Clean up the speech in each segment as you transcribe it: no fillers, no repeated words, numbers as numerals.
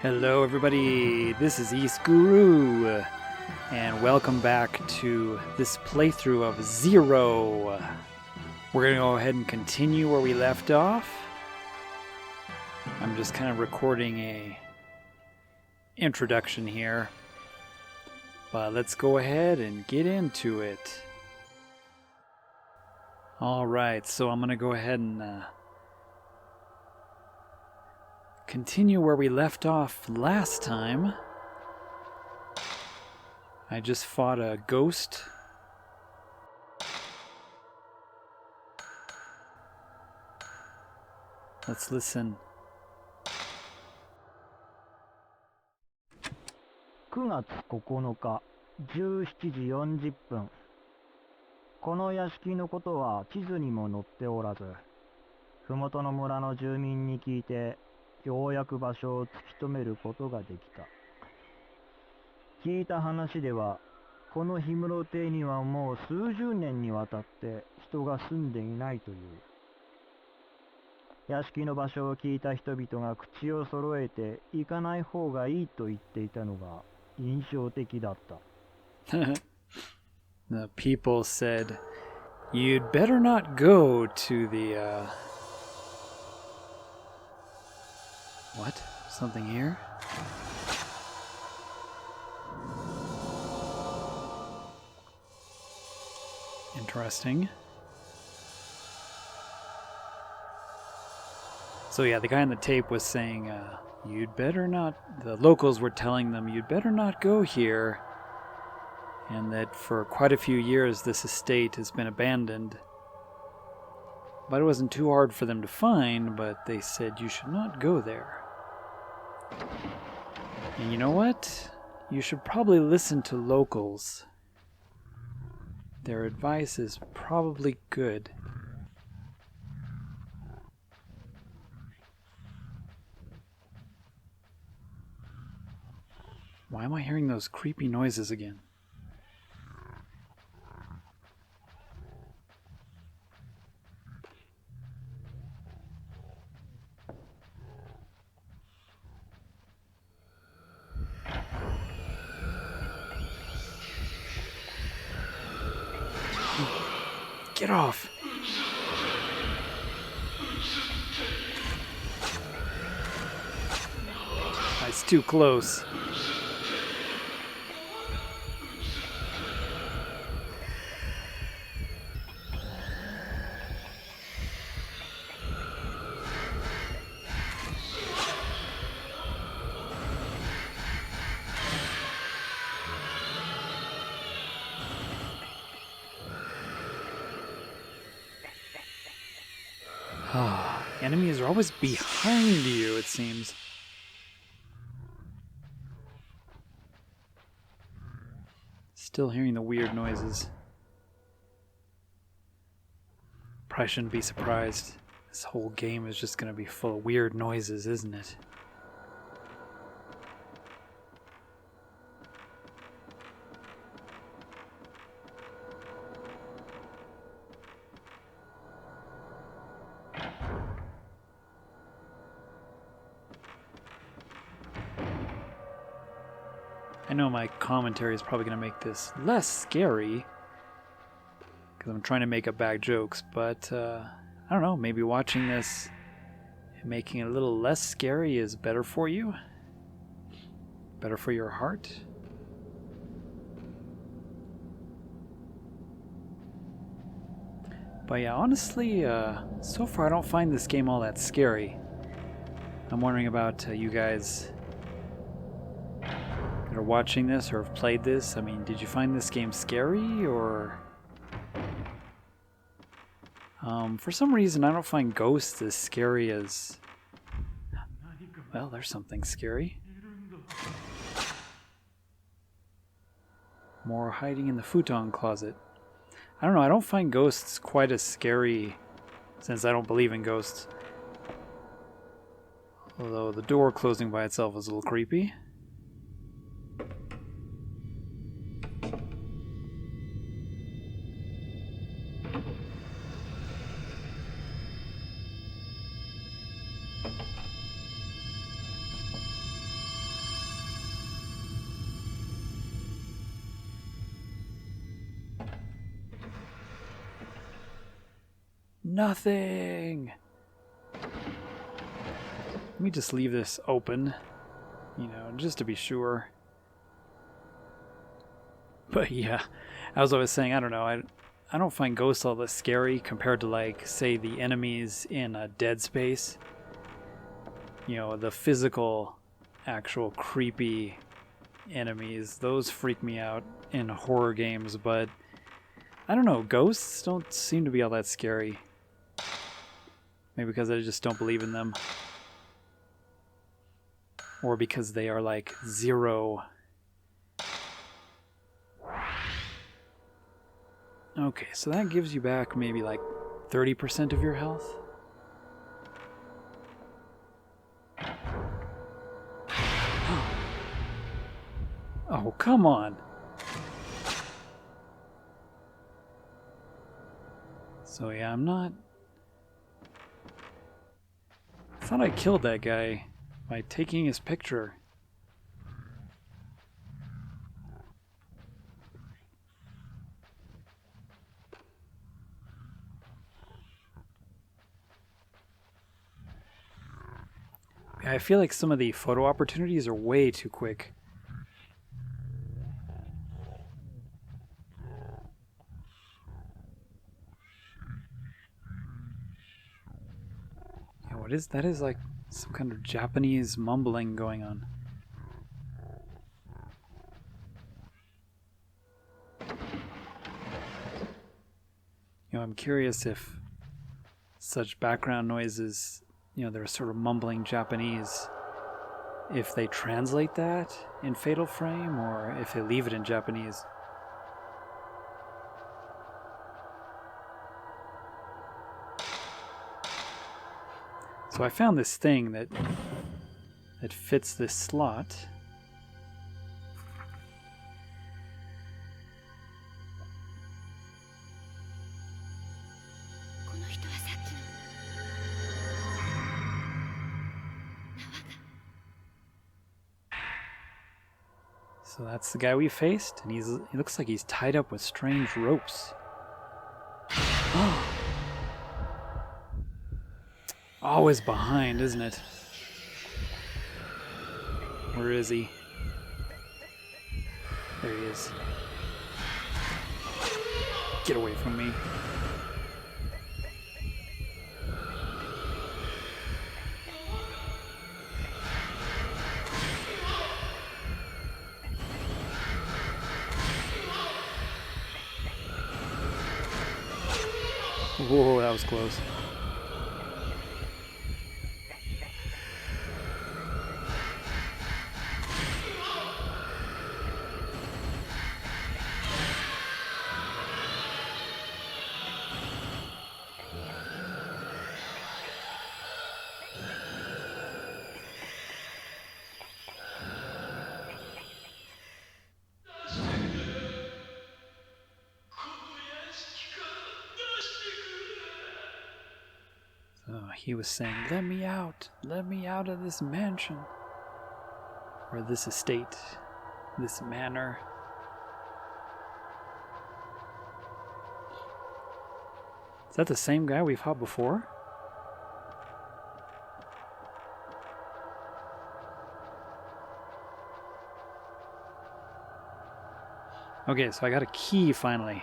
Hello everybody, this is YSGuru, and welcome back to this playthrough of Zero. We're going to go ahead and continue where we left off. I'm just kind of recording a introduction here, but let's go ahead and get into it. Alright, so I'm going to go ahead and continue where we left off last time. I just fought a ghost. Let's listen. 9月9日17時40分。この屋敷のことは地図にも載っておらず、麓の村の住民に聞いて、ようやく場所を突き止めることができた。聞いた話では、この氷室邸にはもう数十年にわたって人が住んでいないという。屋敷の場所を聞いた人々が口を揃えて行かない方がいいと言っていたのが印象的だった。The people said, "You'd better not go to the, What? Something here? Interesting. So yeah, the guy on the tape was saying, you'd better not... The locals were telling them, you'd better not go here. And that for quite a few years this estate has been abandoned. But it wasn't too hard for them to find, but they said you should not go there. And you know what? You should probably listen to locals. Their advice is probably good. Why am I hearing those creepy noises again? Get off! It's too close. Enemies are always behind you, it seems. Still hearing the weird noises. Probably shouldn't be surprised. This whole game is just going to be full of weird noises, isn't it? I know my commentary is probably going to make this less scary because I'm trying to make up bad jokes, but I don't know, maybe watching this and making it a little less scary is better for you? Better for your heart? But yeah, honestly, so far I don't find this game all that scary. I'm wondering about you guys that are watching this or have played this. I mean, did you find this game scary, or... for some reason, I don't find ghosts as scary as... Well, there's something scary. More hiding in the futon closet. I don't know, I don't find ghosts quite as scary since I don't believe in ghosts. Although the door closing by itself is a little creepy. Nothing! Let me just leave this open, you know, just to be sure. But yeah, as I was saying, I don't know, I don't find ghosts all that scary compared to, like, say, the enemies in Dead Space. You know, the physical, actual creepy enemies, those freak me out in horror games, but I don't know, ghosts don't seem to be all that scary. Maybe because I just don't believe in them. Or because they are like zero. Okay, so that gives you back maybe like 30% of your health. Oh, come on. So yeah, I'm not... I thought I killed that guy by taking his picture. Yeah, I feel like some of the photo opportunities are way too quick. Yeah, what is that? Is like some kind of Japanese mumbling going on. You know, I'm curious if such background noises, you know, they're sort of mumbling Japanese, if they translate that in Fatal Frame or if they leave it in Japanese. So I found this thing that fits this slot. So that's the guy we faced, and he looks like he's tied up with strange ropes. Always behind, isn't it? Where is he? There he is. Get away from me. Whoa, that was close. He was saying, let me out of this mansion, or this estate, this manor. Is that the same guy we fought before? Okay, so I got a key finally.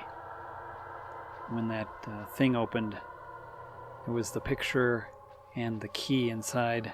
When that thing opened, it was the picture and the key inside.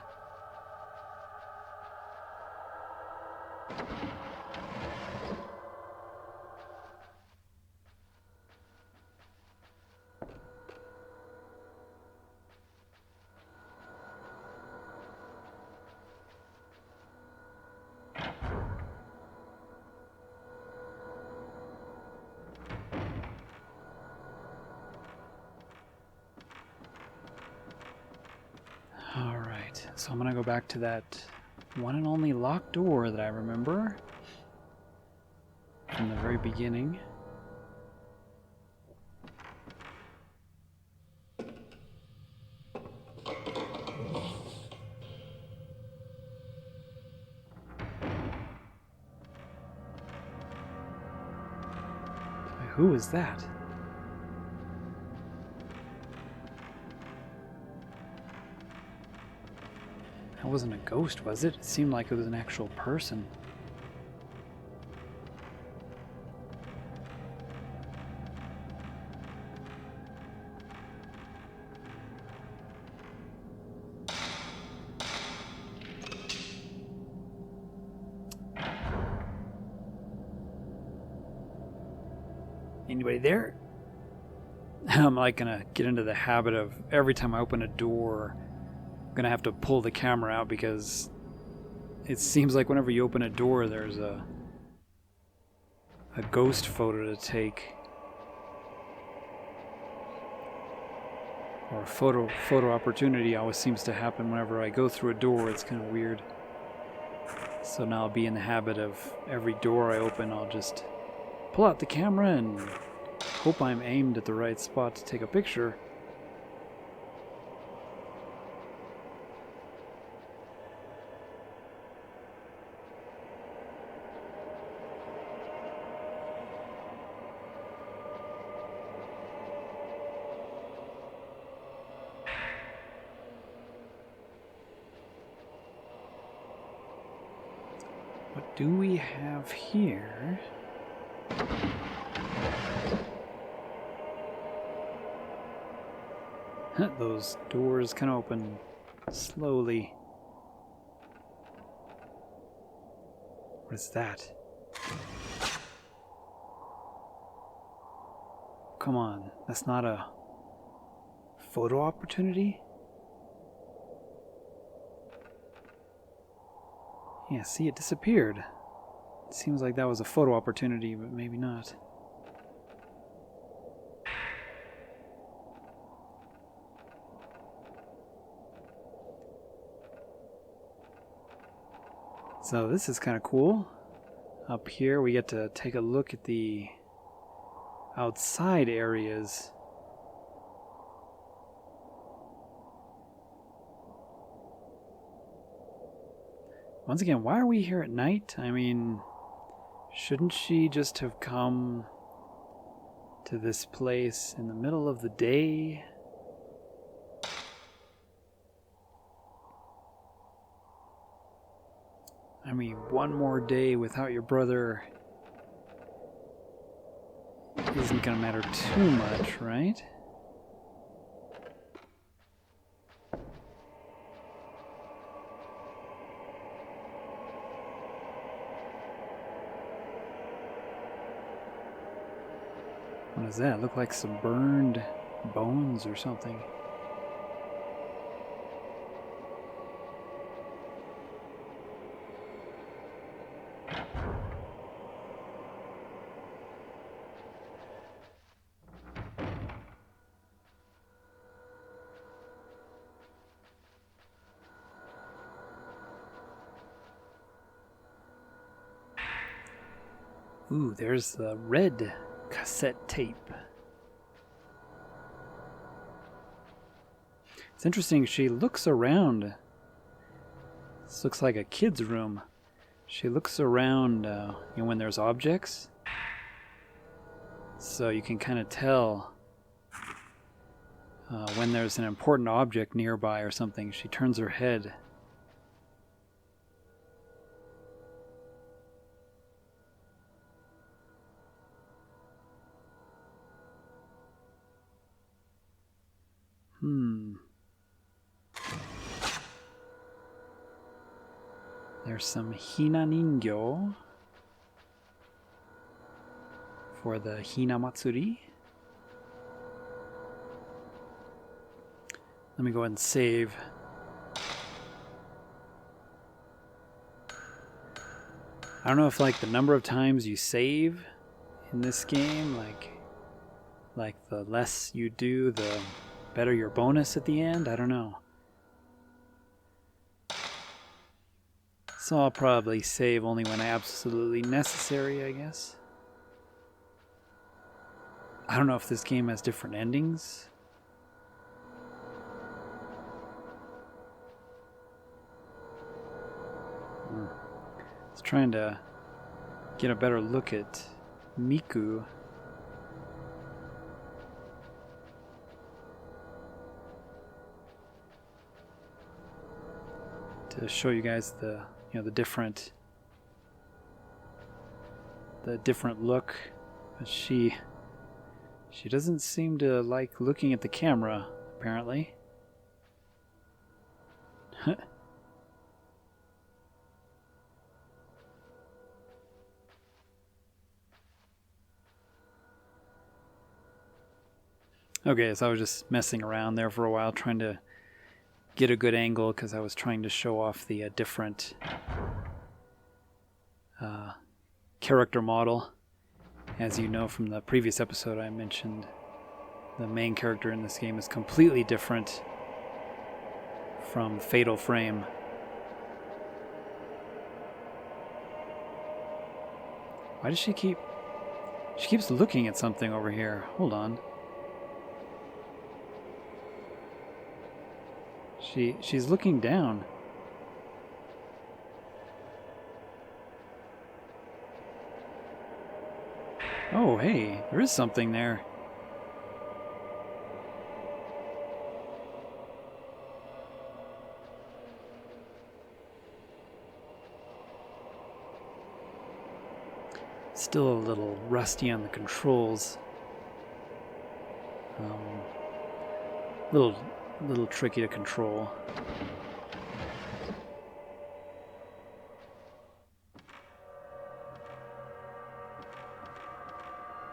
Alright, so I'm gonna go back to that one and only locked door that I remember from the very beginning. Who is that? wasn't a ghost, was it? It seemed like it was an actual person. Anybody there? I'm like gonna get into the habit of every time I open a door, I'm gonna have to pull the camera out because it seems like whenever you open a door, there's a ghost photo to take, or a photo opportunity always seems to happen whenever I go through a door. It's kind of weird. So now I'll be in the habit of every door I open, I'll just pull out the camera and hope I'm aimed at the right spot to take a picture. What do we have here? Those doors kind of open slowly. What is that? Come on, that's not a photo opportunity? Yeah, see, it disappeared. It seems like that was a photo opportunity, but maybe not. So this is kind of cool. Up here we get to take a look at the outside areas. Once again, why are we here at night? I mean, shouldn't she just have come to this place in the middle of the day? I mean, one more day without your brother isn't gonna matter too much, right? What does that look like? Some burned bones or something? Ooh, there's the red cassette tape. It's interesting, she looks around. This looks like a kid's room. She looks around when there's objects. So you can kind of tell when there's an important object nearby or something. She turns her head. There's some Hina Ningyo for the Hina Matsuri. Let me go ahead and save. I don't know if like the number of times you save in this game, like the less you do, the better your bonus at the end. I don't know. So I'll probably save only when absolutely necessary, I guess. I don't know if this game has different endings. I was trying to get a better look at Miku. to show you guys the the different look. But she doesn't seem to like looking at the camera, apparently. Okay, so I was just messing around there for a while, trying to get a good angle, because I was trying to show off the different character model. As you know from the previous episode, I mentioned the main character in this game is completely different from Fatal Frame. Why does she keep... She keeps looking at something over here. Hold on. She's looking down. Oh, hey, there is something there. Still a little rusty on the controls. Little tricky to control.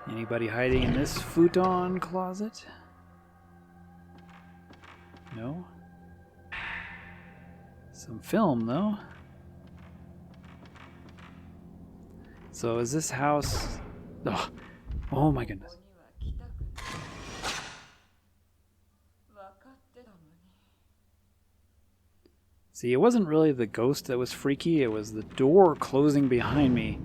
Anybody hiding in this futon closet? No? Some film, though. So is this house... Oh my goodness. See, it wasn't really the ghost that was freaky, it was the door closing behind me.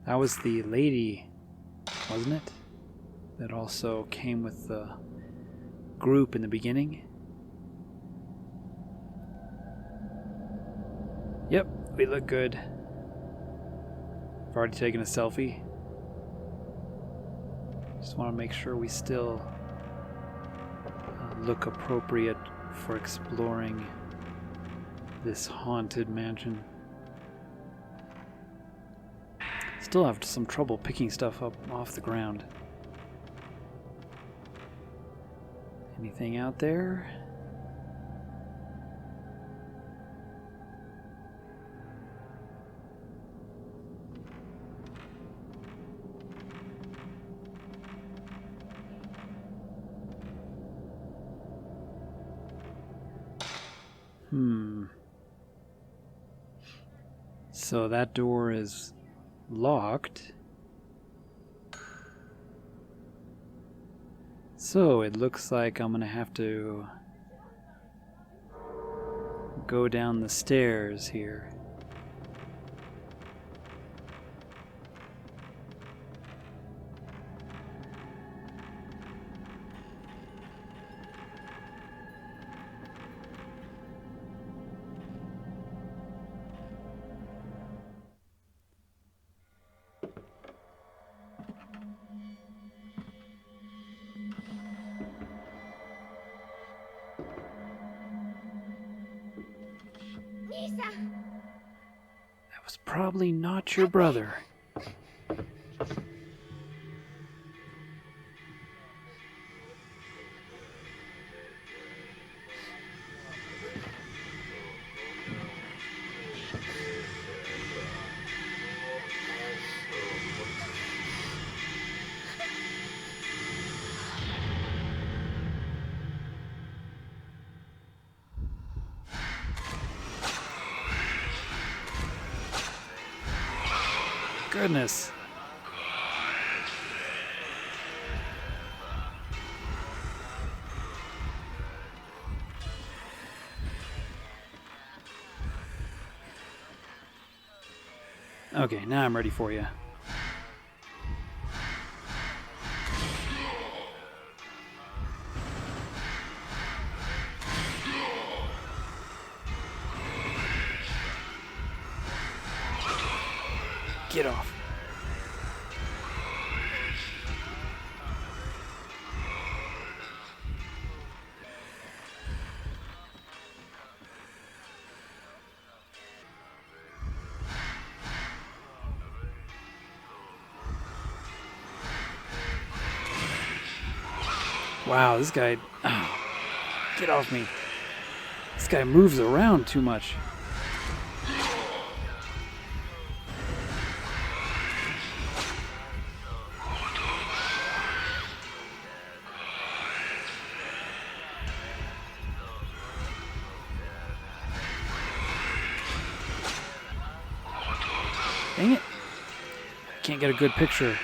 That was the lady, wasn't it? That also came with the group in the beginning. Yep, we look good. I've already taken a selfie. Just want to make sure we still look appropriate for exploring this haunted mansion. Still have some trouble picking stuff up off the ground. Anything out there? So that door is locked. So it looks like I'm gonna have to go down the stairs here. That was probably not your brother. Goodness. Okay, now I'm ready for you. Get off. Wow, this guy... Oh, get off me. This guy moves around too much. Dang it. Can't get a good picture.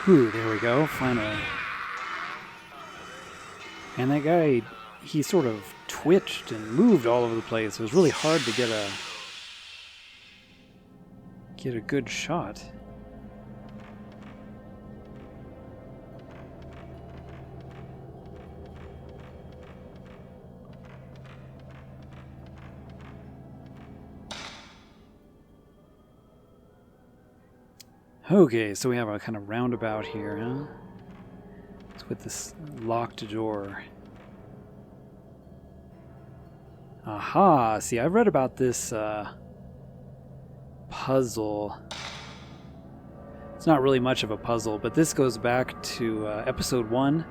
Ooh, there we go, finally. And that guy, he sort of twitched and moved all over the place. It was really hard to get a good shot. Okay, so we have a kind of roundabout here, huh? It's with this locked door. Aha! See, I've read about this puzzle. It's not really much of a puzzle, but this goes back to episode 1.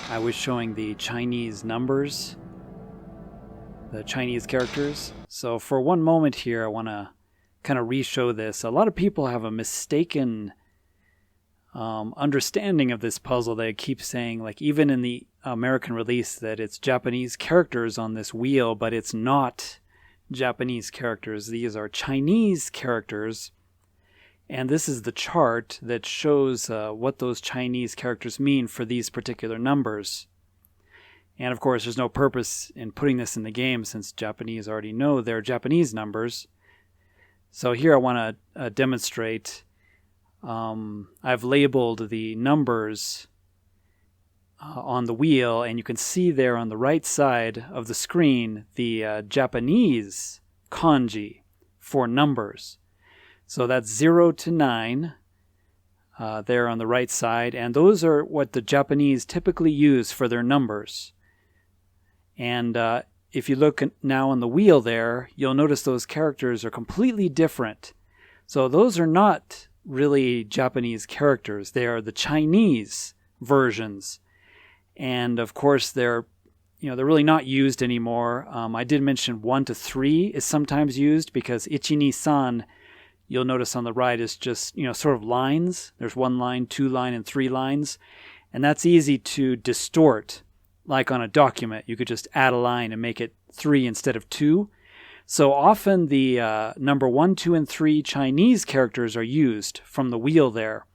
I was showing the Chinese numbers, the Chinese characters. So for one moment here, I want to kind of re-show this. A lot of people have a mistaken understanding of this puzzle. They keep saying, like, even in the American release, that it's Japanese characters on this wheel, but it's not Japanese characters. These are Chinese characters, and this is the chart that shows what those Chinese characters mean for these particular numbers. And of course, there's no purpose in putting this in the game since Japanese already know their Japanese numbers. So here I want to demonstrate. I've labeled the numbers on the wheel, and you can see there on the right side of the screen the Japanese kanji for numbers. So that's 0 to 9 there on the right side, and those are what the Japanese typically use for their numbers. And if you look now on the wheel there, you'll notice those characters are completely different. So those are not really Japanese characters. They are the Chinese versions. And of course, they're really not used anymore. I did mention 1 to 3 is sometimes used because ichi ni san, you'll notice on the right, is just, sort of lines. There's 1 line, 2 line, and 3 lines. And that's easy to distort. Like on a document, you could just add a line and make it 3 instead of 2. So often the number 1, 2, and 3 Chinese characters are used from the wheel there.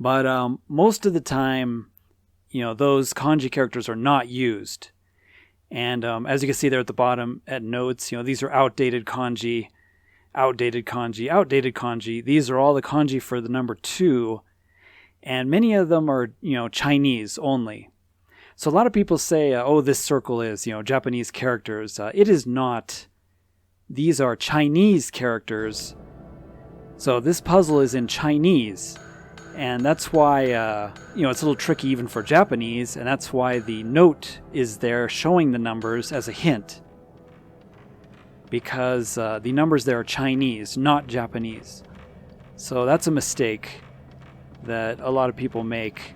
But most of the time, those kanji characters are not used. And as you can see there at the bottom at notes, these are outdated kanji, outdated kanji, outdated kanji. These are all the kanji for the number 2. And many of them are, Chinese only. So a lot of people say, oh, this circle is, Japanese characters. It is not. These are Chinese characters. So this puzzle is in Chinese. And that's why, it's a little tricky even for Japanese. And that's why the note is there showing the numbers as a hint. Because the numbers there are Chinese, not Japanese. So that's a mistake that a lot of people make.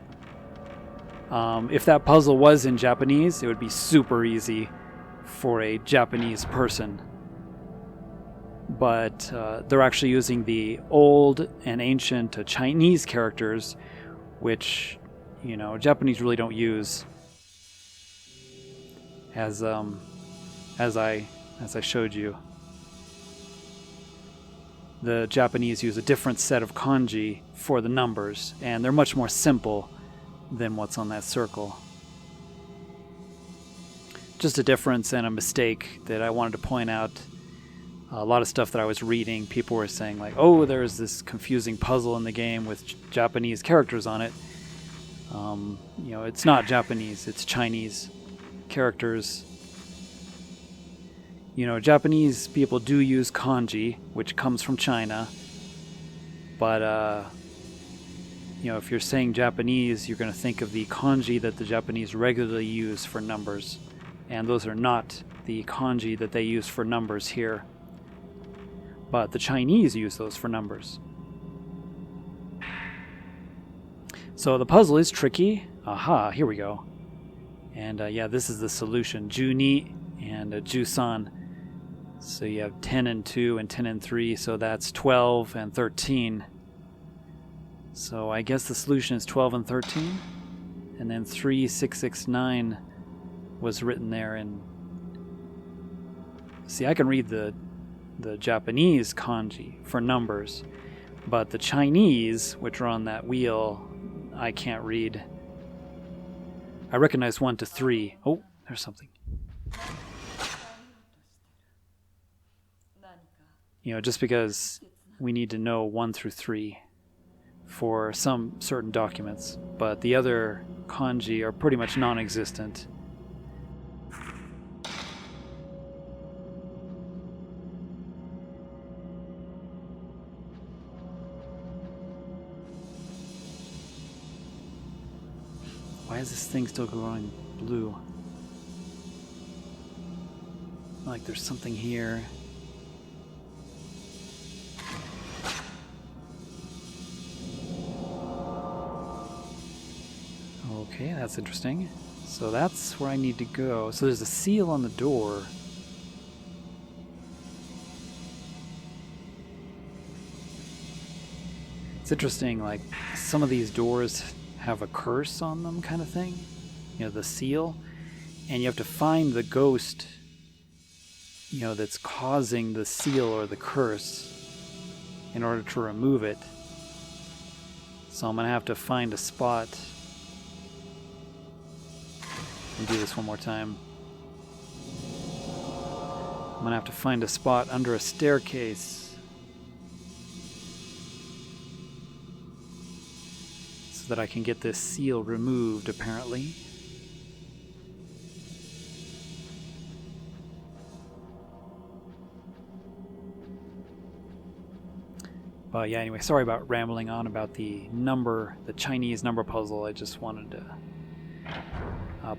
If that puzzle was in Japanese, it would be super easy for a Japanese person. But they're actually using the old and ancient Chinese characters, which, Japanese really don't use. As I showed you. The Japanese use a different set of kanji for the numbers, and they're much more simple than what's on that circle. Just a difference and a mistake that I wanted to point out. A lot of stuff that I was reading, people were saying like, oh, there's this confusing puzzle in the game with Japanese characters on it. It's not Japanese, it's Chinese characters. Japanese people do use kanji, which comes from China. But, if you're saying Japanese, you're going to think of the kanji that the Japanese regularly use for numbers. And those are not the kanji that they use for numbers here. But the Chinese use those for numbers. So the puzzle is tricky. Aha, here we go. And this is the solution. Juni and Jusan. So you have 10 and 2 and 10 and 3, so that's 12 and 13. So I guess the solution is 12 and 13. And then 3669 was written there. And see, I can read the Japanese kanji for numbers, but the Chinese, which are on that wheel, I can't read. I recognize 1 to 3. Oh, there's something. Just because we need to know 1 through 3 for some certain documents, but the other kanji are pretty much non-existent. Why is this thing still glowing blue? Like there's something here. Okay, that's interesting. So that's where I need to go. So there's a seal on the door. It's interesting, like some of these doors have a curse on them kind of thing. The seal. And you have to find the ghost, that's causing the seal or the curse in order to remove it. So I'm going to have to find a spot. Let me do this one more time. I'm going to have to find a spot under a staircase so that I can get this seal removed, apparently. But yeah, anyway, sorry about rambling on about the Chinese number puzzle. I just wanted to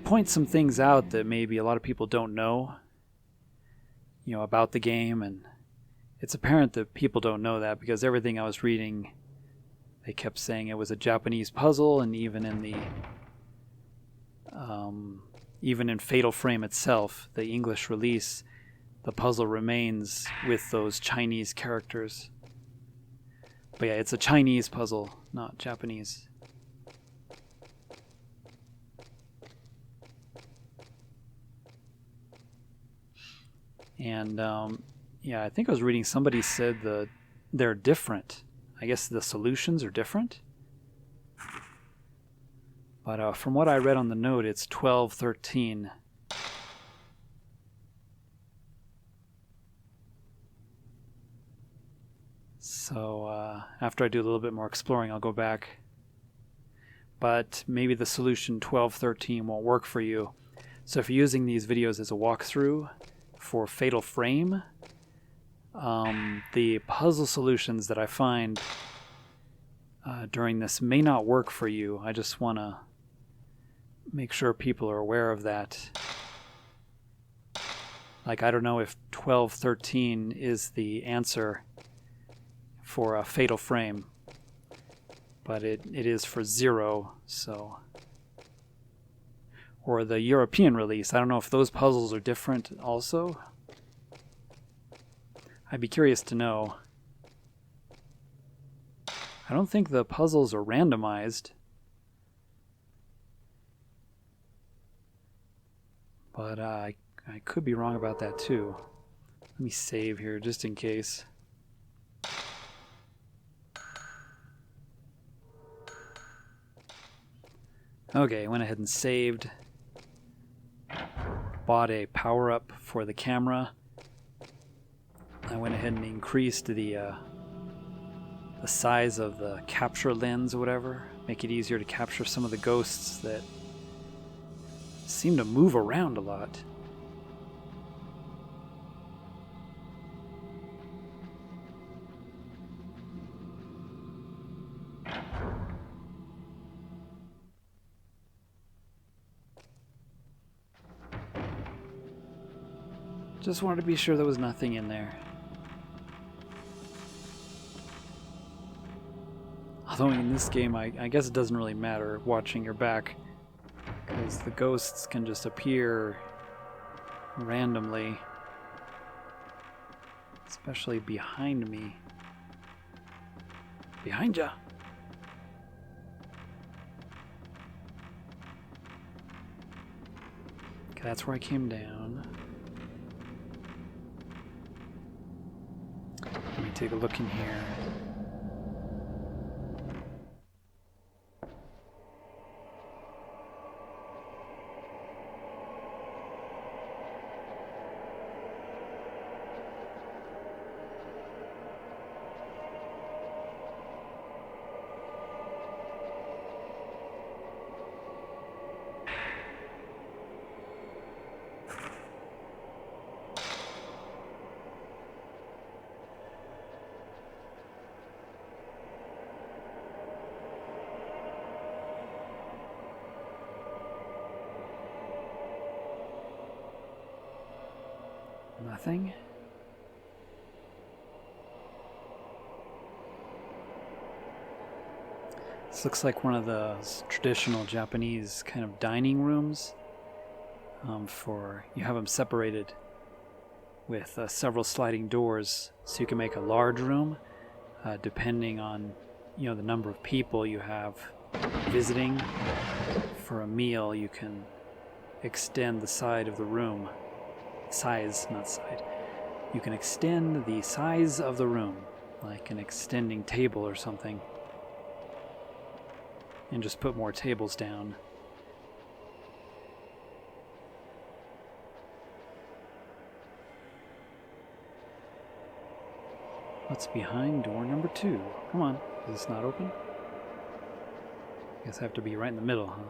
point some things out that maybe a lot of people don't know, about the game. And it's apparent that people don't know that because everything I was reading, they kept saying it was a Japanese puzzle, and even in Fatal Frame itself, the English release, the puzzle remains with those Chinese characters. But yeah, it's a Chinese puzzle, not Japanese. And I think I was reading somebody said they're different. I guess the solutions are different. But from what I read on the note, it's 1213. So after I do a little bit more exploring, I'll go back. But maybe the solution 1213 won't work for you. So if you're using these videos as a walkthrough for Fatal Frame, the puzzle solutions that I find during this may not work for you. I just want to make sure people are aware of that. Like, I don't know if 1213 is the answer for a Fatal Frame, but it is for 0, so... Or the European release. I don't know if those puzzles are different also. I'd be curious to know. I don't think the puzzles are randomized. But I could be wrong about that too. Let me save here just in case. Okay, went ahead and saved. Bought a power-up for the camera. I went ahead and increased the size of the capture lens or whatever. Make it easier to capture some of the ghosts that seem to move around a lot. Just wanted to be sure there was nothing in there. Although in this game, I guess it doesn't really matter watching your back, because the ghosts can just appear randomly, especially behind me. Behind ya! Okay, that's where I came down. Let me take a look in here. Nothing. This looks like one of those traditional Japanese kind of dining rooms. You have them separated with several sliding doors, so you can make a large room, depending on the number of people you have visiting. For a meal, you can extend the side of the room. Size, not side. You can extend the size of the room, like an extending table or something, and just put more tables down. What's behind door number 2? Come on, is this not open? I guess I have to be right in the middle, huh?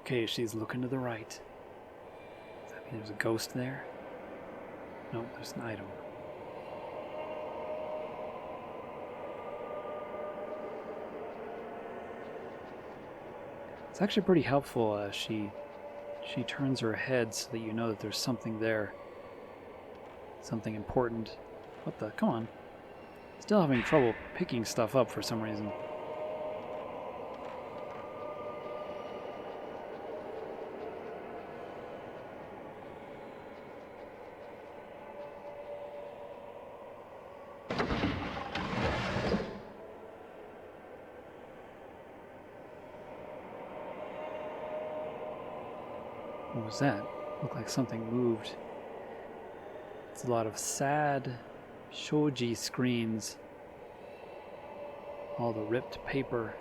Okay, she's looking to the right. Does that mean there's a ghost there? No, there's an item. It's actually pretty helpful. She turns her head so that you know that there's something there. Something important. What the? Come on. Still having trouble picking stuff up for some reason. What was that? Looked like something moved. It's a lot of sad shoji screens. All the ripped paper.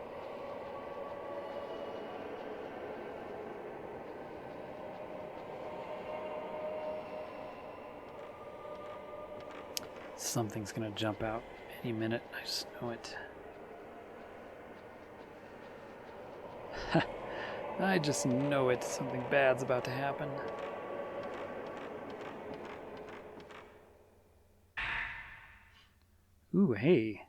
Something's gonna jump out any minute. I just know it. I just know it. Something bad's about to happen. Ooh, hey.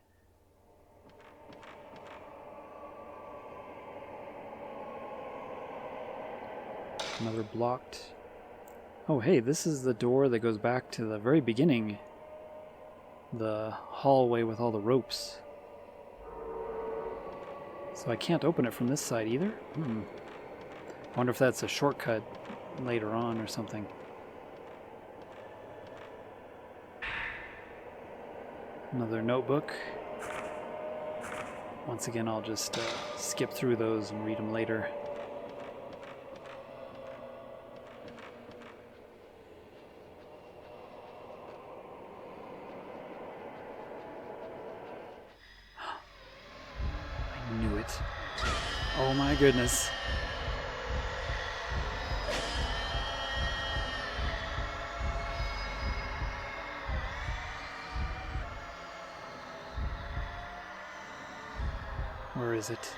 Another blocked. Oh, hey, this is the door that goes back to the very beginning. The hallway with all the ropes. So I can't open it from this side either? I wonder if that's a shortcut later on or something. Another notebook. Once again, I'll just skip through those and read them later. Oh my goodness. Where is it?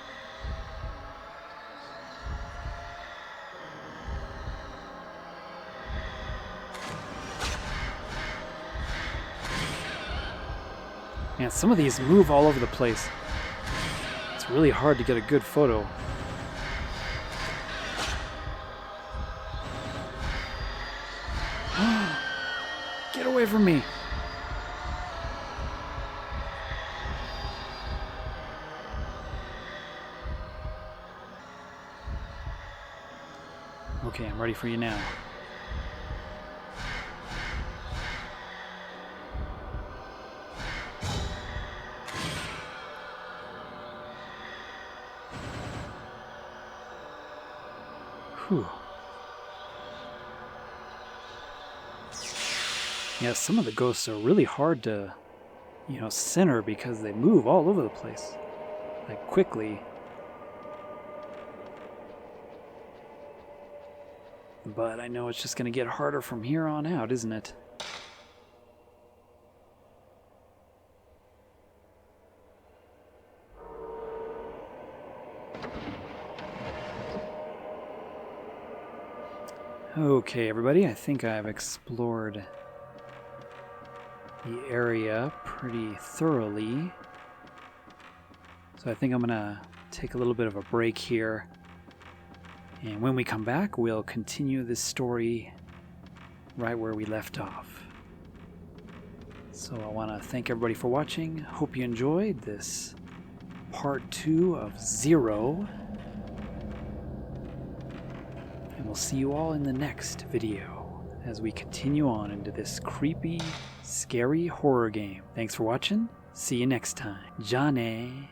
Man, some of these move all over the place. It's really hard to get a good photo. Get away from me! Okay, I'm ready for you now. Whew. Yeah, some of the ghosts are really hard to, center because they move all over the place, like quickly. But I know it's just going to get harder from here on out, isn't it? Okay, everybody, I think I've explored the area pretty thoroughly. So I think I'm going to take a little bit of a break here. And when we come back, we'll continue this story right where we left off. So I want to thank everybody for watching. Hope you enjoyed this part 2 of Zero. And we'll see you all in the next video as we continue on into this creepy, scary horror game. Thanks for watching. See you next time. Ja ne.